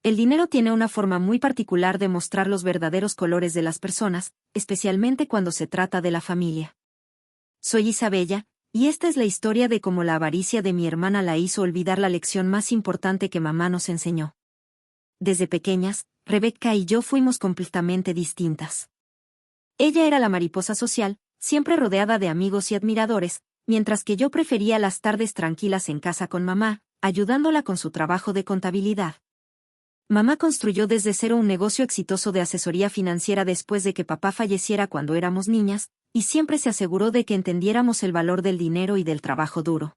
El dinero tiene una forma muy particular de mostrar los verdaderos colores de las personas, especialmente cuando se trata de la familia. Soy Isabella, y esta es la historia de cómo la avaricia de mi hermana la hizo olvidar la lección más importante que mamá nos enseñó. Desde pequeñas, Rebecca y yo fuimos completamente distintas. Ella era la mariposa social, siempre rodeada de amigos y admiradores, mientras que yo prefería las tardes tranquilas en casa con mamá, ayudándola con su trabajo de contabilidad. Mamá construyó desde cero un negocio exitoso de asesoría financiera después de que papá falleciera cuando éramos niñas, y siempre se aseguró de que entendiéramos el valor del dinero y del trabajo duro.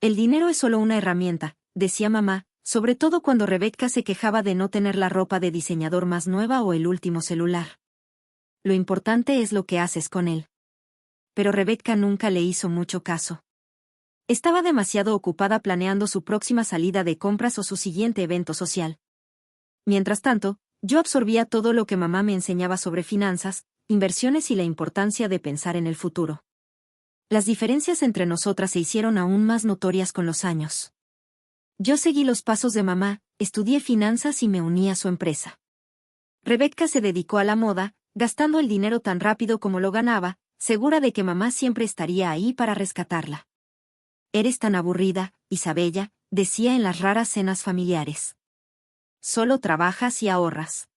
El dinero es solo una herramienta, decía mamá, sobre todo cuando Rebecca se quejaba de no tener la ropa de diseñador más nueva o el último celular. Lo importante es lo que haces con él. Pero Rebecca nunca le hizo mucho caso. Estaba demasiado ocupada planeando su próxima salida de compras o su siguiente evento social. Mientras tanto, yo absorbía todo lo que mamá me enseñaba sobre finanzas, inversiones y la importancia de pensar en el futuro. Las diferencias entre nosotras se hicieron aún más notorias con los años. Yo seguí los pasos de mamá, estudié finanzas y me uní a su empresa. Rebecca se dedicó a la moda, gastando el dinero tan rápido como lo ganaba, segura de que mamá siempre estaría ahí para rescatarla. «Eres tan aburrida, Isabella», decía en las raras cenas familiares. «Solo trabajas y ahorras.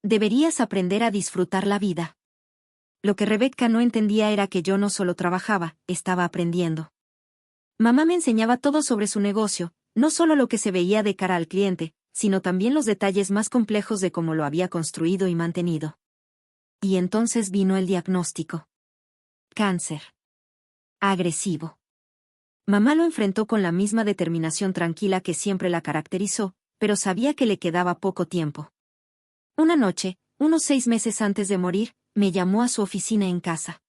Deberías aprender a disfrutar la vida». Lo que Rebecca no entendía era que yo no solo trabajaba, estaba aprendiendo. Mamá me enseñaba todo sobre su negocio, no solo lo que se veía de cara al cliente, sino también los detalles más complejos de cómo lo había construido y mantenido. Y entonces vino el diagnóstico. Cáncer. Agresivo. Mamá lo enfrentó con la misma determinación tranquila que siempre la caracterizó, pero sabía que le quedaba poco tiempo. Una noche, unos 6 meses antes de morir, me llamó a su oficina en casa.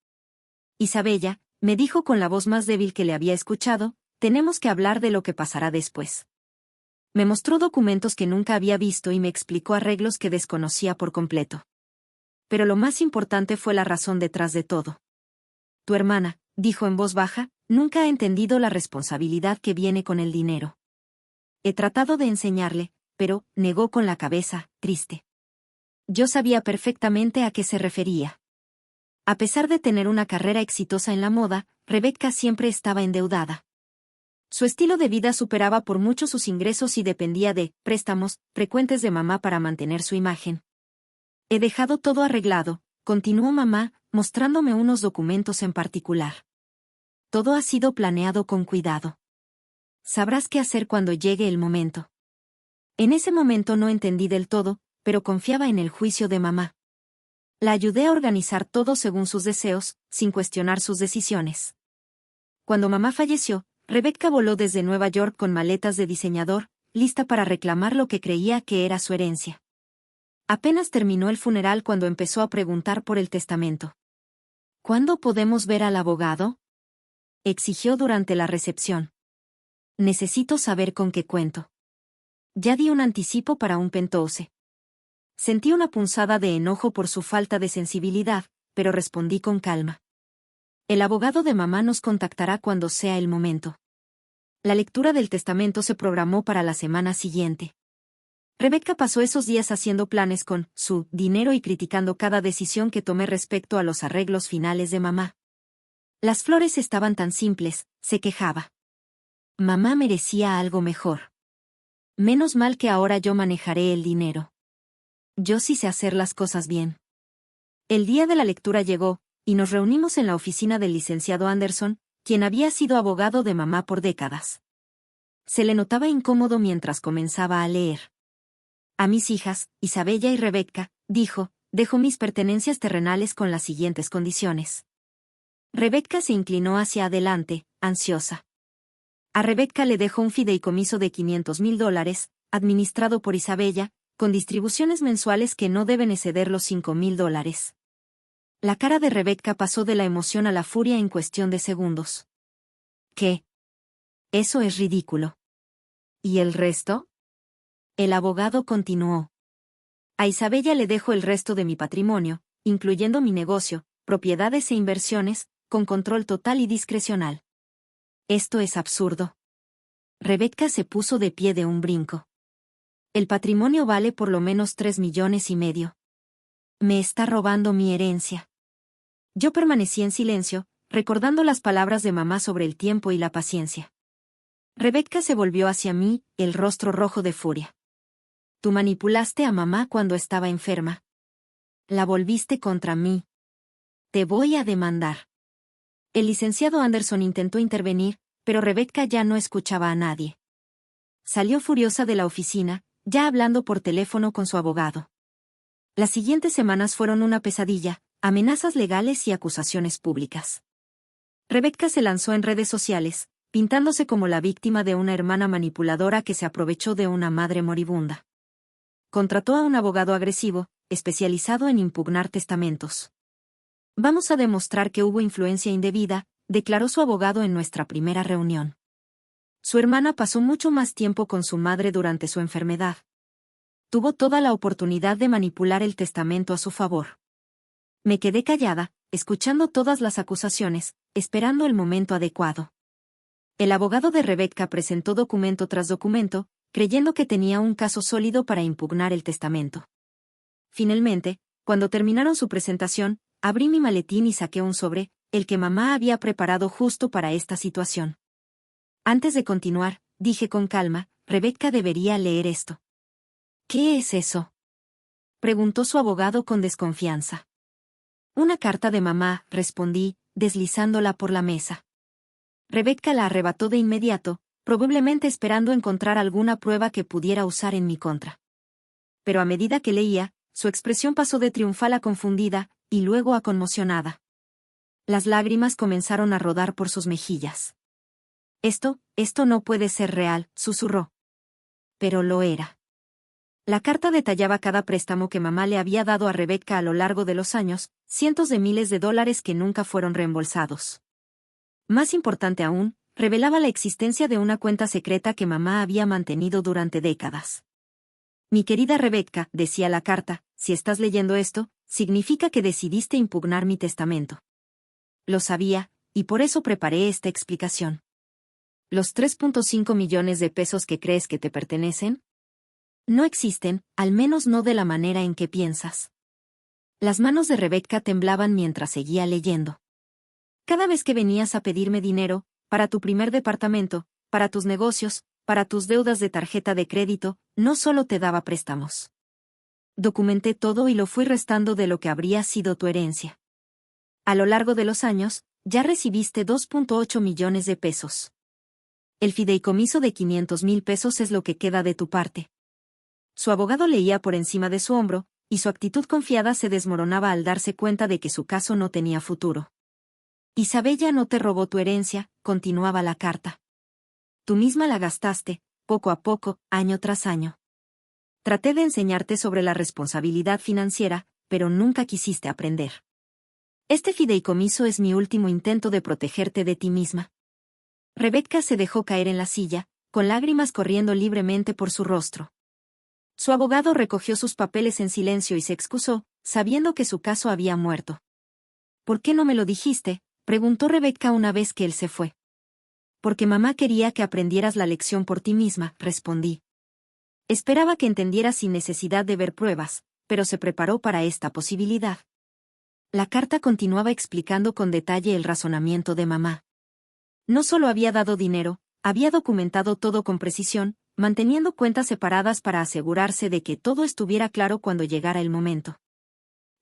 «Isabella», me dijo con la voz más débil que le había escuchado, «tenemos que hablar de lo que pasará después». Me mostró documentos que nunca había visto y me explicó arreglos que desconocía por completo. Pero lo más importante fue la razón detrás de todo. «Tu hermana», dijo en voz baja, «nunca ha entendido la responsabilidad que viene con el dinero». He tratado de enseñarle, pero, negó con la cabeza, triste. Yo sabía perfectamente a qué se refería. A pesar de tener una carrera exitosa en la moda, Rebecca siempre estaba endeudada. Su estilo de vida superaba por mucho sus ingresos y dependía de préstamos frecuentes de mamá para mantener su imagen. «He dejado todo arreglado», continuó mamá, mostrándome unos documentos en particular. «Todo ha sido planeado con cuidado. Sabrás qué hacer cuando llegue el momento». En ese momento no entendí del todo, pero confiaba en el juicio de mamá. La ayudé a organizar todo según sus deseos, sin cuestionar sus decisiones. Cuando mamá falleció, Rebecca voló desde Nueva York con maletas de diseñador, lista para reclamar lo que creía que era su herencia. Apenas terminó el funeral cuando empezó a preguntar por el testamento. «¿Cuándo podemos ver al abogado?», exigió durante la recepción. «Necesito saber con qué cuento. Ya di un anticipo para un penthouse». Sentí una punzada de enojo por su falta de sensibilidad, pero respondí con calma. «El abogado de mamá nos contactará cuando sea el momento». La lectura del testamento se programó para la semana siguiente. Rebecca pasó esos días haciendo planes con su dinero y criticando cada decisión que tomé respecto a los arreglos finales de mamá. «Las flores estaban tan simples», se quejaba. «Mamá merecía algo mejor. Menos mal que ahora yo manejaré el dinero. Yo sí sé hacer las cosas bien». El día de la lectura llegó, y nos reunimos en la oficina del licenciado Anderson, quien había sido abogado de mamá por décadas. Se le notaba incómodo mientras comenzaba a leer. «A mis hijas, Isabella y Rebecca», dijo, «dejo mis pertenencias terrenales con las siguientes condiciones». Rebecca se inclinó hacia adelante, ansiosa. «A Rebecca le dejo un fideicomiso de $500,000, administrado por Isabella, con distribuciones mensuales que no deben exceder los $5,000. La cara de Rebecca pasó de la emoción a la furia en cuestión de segundos. «¿Qué? Eso es ridículo». «¿Y el resto?». El abogado continuó. «A Isabella le dejo el resto de mi patrimonio, incluyendo mi negocio, propiedades e inversiones, con control total y discrecional». «Esto es absurdo». Rebecca se puso de pie de un brinco. El patrimonio vale por lo menos 3,5 millones. Me está robando mi herencia. Yo permanecí en silencio, recordando las palabras de mamá sobre el tiempo y la paciencia. Rebecca se volvió hacia mí, el rostro rojo de furia. Tú manipulaste a mamá cuando estaba enferma. La volviste contra mí. Te voy a demandar. El licenciado Anderson intentó intervenir, pero Rebecca ya no escuchaba a nadie. Salió furiosa de la oficina, ya hablando por teléfono con su abogado. Las siguientes semanas fueron una pesadilla, amenazas legales y acusaciones públicas. Rebecca se lanzó en redes sociales, pintándose como la víctima de una hermana manipuladora que se aprovechó de una madre moribunda. Contrató a un abogado agresivo, especializado en impugnar testamentos. Vamos a demostrar que hubo influencia indebida, declaró su abogado en nuestra primera reunión. Su hermana pasó mucho más tiempo con su madre durante su enfermedad. Tuvo toda la oportunidad de manipular el testamento a su favor. Me quedé callada, escuchando todas las acusaciones, esperando el momento adecuado. El abogado de Rebecca presentó documento tras documento, creyendo que tenía un caso sólido para impugnar el testamento. Finalmente, cuando terminaron su presentación, abrí mi maletín y saqué un sobre, el que mamá había preparado justo para esta situación. Antes de continuar, dije con calma, Rebecca debería leer esto. ¿Qué es eso?, preguntó su abogado con desconfianza. Una carta de mamá, respondí, deslizándola por la mesa. Rebecca la arrebató de inmediato, probablemente esperando encontrar alguna prueba que pudiera usar en mi contra. Pero a medida que leía, su expresión pasó de triunfal a confundida, y luego a conmocionada. Las lágrimas comenzaron a rodar por sus mejillas. Esto no puede ser real, susurró. Pero lo era. La carta detallaba cada préstamo que mamá le había dado a Rebecca a lo largo de los años, cientos de miles de dólares que nunca fueron reembolsados. Más importante aún, revelaba la existencia de una cuenta secreta que mamá había mantenido durante décadas. Mi querida Rebecca, decía la carta, si estás leyendo esto, significa que decidiste impugnar mi testamento. Lo sabía, y por eso preparé esta explicación. ¿Los 3,5 millones de pesos que crees que te pertenecen? No existen, al menos no de la manera en que piensas. Las manos de Rebecca temblaban mientras seguía leyendo. Cada vez que venías a pedirme dinero, para tu primer departamento, para tus negocios, para tus deudas de tarjeta de crédito, no solo te daba préstamos. Documenté todo y lo fui restando de lo que habría sido tu herencia. A lo largo de los años, ya recibiste 2,8 millones de pesos. El fideicomiso de 500,000 pesos es lo que queda de tu parte. Su abogado leía por encima de su hombro, y su actitud confiada se desmoronaba al darse cuenta de que su caso no tenía futuro. Isabella no te robó tu herencia, continuaba la carta. Tú misma la gastaste, poco a poco, año tras año. Traté de enseñarte sobre la responsabilidad financiera, pero nunca quisiste aprender. Este fideicomiso es mi último intento de protegerte de ti misma. Rebecca se dejó caer en la silla, con lágrimas corriendo libremente por su rostro. Su abogado recogió sus papeles en silencio y se excusó, sabiendo que su caso había muerto. ¿Por qué no me lo dijiste?, preguntó Rebecca una vez que él se fue. Porque mamá quería que aprendieras la lección por ti misma, respondí. Esperaba que entendieras sin necesidad de ver pruebas, pero se preparó para esta posibilidad. La carta continuaba explicando con detalle el razonamiento de mamá. No solo había dado dinero, había documentado todo con precisión, manteniendo cuentas separadas para asegurarse de que todo estuviera claro cuando llegara el momento.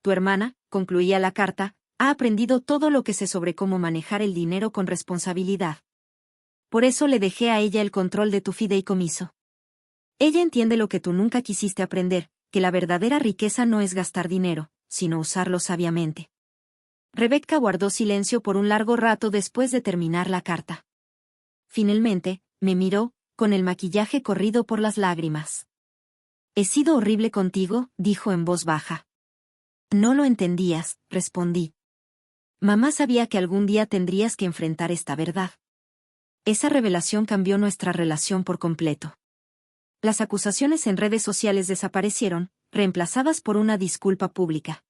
Tu hermana, concluía la carta, ha aprendido todo lo que sé sobre cómo manejar el dinero con responsabilidad. Por eso le dejé a ella el control de tu fideicomiso. Ella entiende lo que tú nunca quisiste aprender, que la verdadera riqueza no es gastar dinero, sino usarlo sabiamente. Rebecca guardó silencio por un largo rato después de terminar la carta. Finalmente, me miró, con el maquillaje corrido por las lágrimas. «He sido horrible contigo», dijo en voz baja. «No lo entendías», respondí. «Mamá sabía que algún día tendrías que enfrentar esta verdad». Esa revelación cambió nuestra relación por completo. Las acusaciones en redes sociales desaparecieron, reemplazadas por una disculpa pública.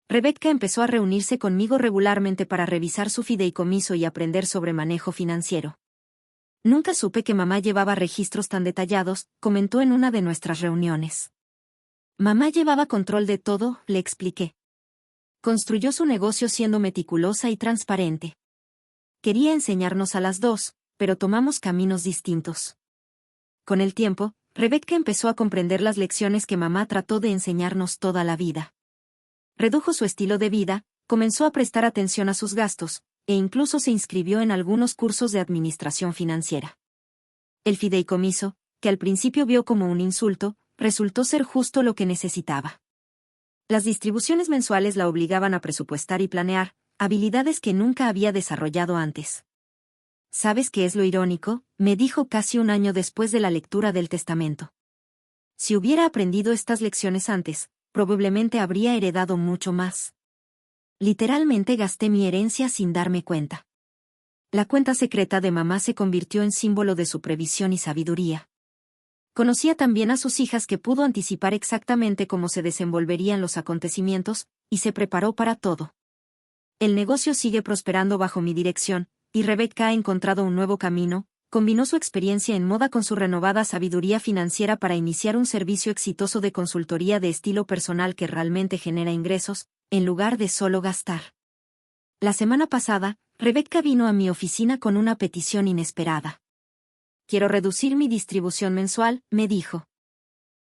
Rebecca empezó a reunirse conmigo regularmente para revisar su fideicomiso y aprender sobre manejo financiero. Nunca supe que mamá llevaba registros tan detallados, comentó en una de nuestras reuniones. Mamá llevaba control de todo, le expliqué. Construyó su negocio siendo meticulosa y transparente. Quería enseñarnos a las dos, pero tomamos caminos distintos. Con el tiempo, Rebecca empezó a comprender las lecciones que mamá trató de enseñarnos toda la vida. Redujo su estilo de vida, comenzó a prestar atención a sus gastos, e incluso se inscribió en algunos cursos de administración financiera. El fideicomiso, que al principio vio como un insulto, resultó ser justo lo que necesitaba. Las distribuciones mensuales la obligaban a presupuestar y planear, habilidades que nunca había desarrollado antes. ¿Sabes qué es lo irónico?, me dijo casi un año después de la lectura del testamento. Si hubiera aprendido estas lecciones antes, probablemente habría heredado mucho más. Literalmente gasté mi herencia sin darme cuenta. La cuenta secreta de mamá se convirtió en símbolo de su previsión y sabiduría. Conocía tan bien a sus hijas que pudo anticipar exactamente cómo se desenvolverían los acontecimientos, y se preparó para todo. El negocio sigue prosperando bajo mi dirección, y Rebecca ha encontrado un nuevo camino. Combinó su experiencia en moda con su renovada sabiduría financiera para iniciar un servicio exitoso de consultoría de estilo personal que realmente genera ingresos, en lugar de solo gastar. La semana pasada, Rebecca vino a mi oficina con una petición inesperada. Quiero reducir mi distribución mensual, me dijo.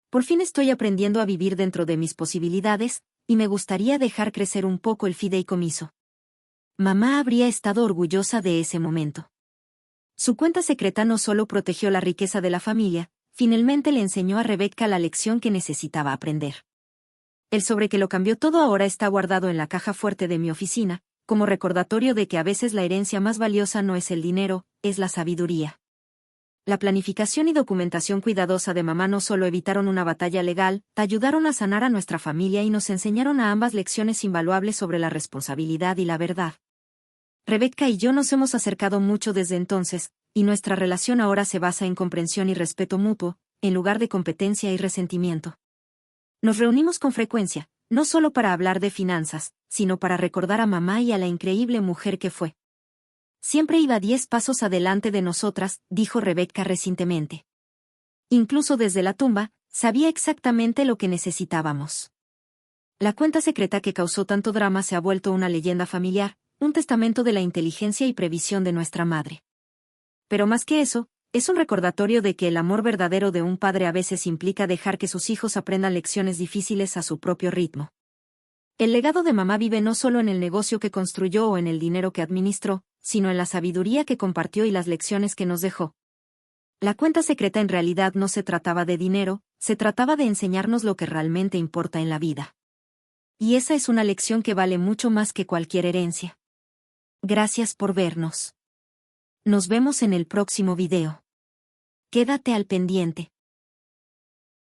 Por fin estoy aprendiendo a vivir dentro de mis posibilidades, y me gustaría dejar crecer un poco el fideicomiso. Mamá habría estado orgullosa de ese momento. Su cuenta secreta no solo protegió la riqueza de la familia, finalmente le enseñó a Rebecca la lección que necesitaba aprender. El sobre que lo cambió todo ahora está guardado en la caja fuerte de mi oficina, como recordatorio de que a veces la herencia más valiosa no es el dinero, es la sabiduría. La planificación y documentación cuidadosa de mamá no solo evitaron una batalla legal, ayudaron a sanar a nuestra familia y nos enseñaron a ambas lecciones invaluables sobre la responsabilidad y la verdad. Rebecca y yo nos hemos acercado mucho desde entonces, y nuestra relación ahora se basa en comprensión y respeto mutuo, en lugar de competencia y resentimiento. Nos reunimos con frecuencia, no solo para hablar de finanzas, sino para recordar a mamá y a la increíble mujer que fue. Siempre iba 10 pasos adelante de nosotras, dijo Rebecca recientemente. Incluso desde la tumba, sabía exactamente lo que necesitábamos. La cuenta secreta que causó tanto drama se ha vuelto una leyenda familiar, un testamento de la inteligencia y previsión de nuestra madre. Pero más que eso, es un recordatorio de que el amor verdadero de un padre a veces implica dejar que sus hijos aprendan lecciones difíciles a su propio ritmo. El legado de mamá vive no solo en el negocio que construyó o en el dinero que administró, sino en la sabiduría que compartió y las lecciones que nos dejó. La cuenta secreta en realidad no se trataba de dinero, se trataba de enseñarnos lo que realmente importa en la vida. Y esa es una lección que vale mucho más que cualquier herencia. Gracias por vernos. Nos vemos en el próximo video. Quédate al pendiente.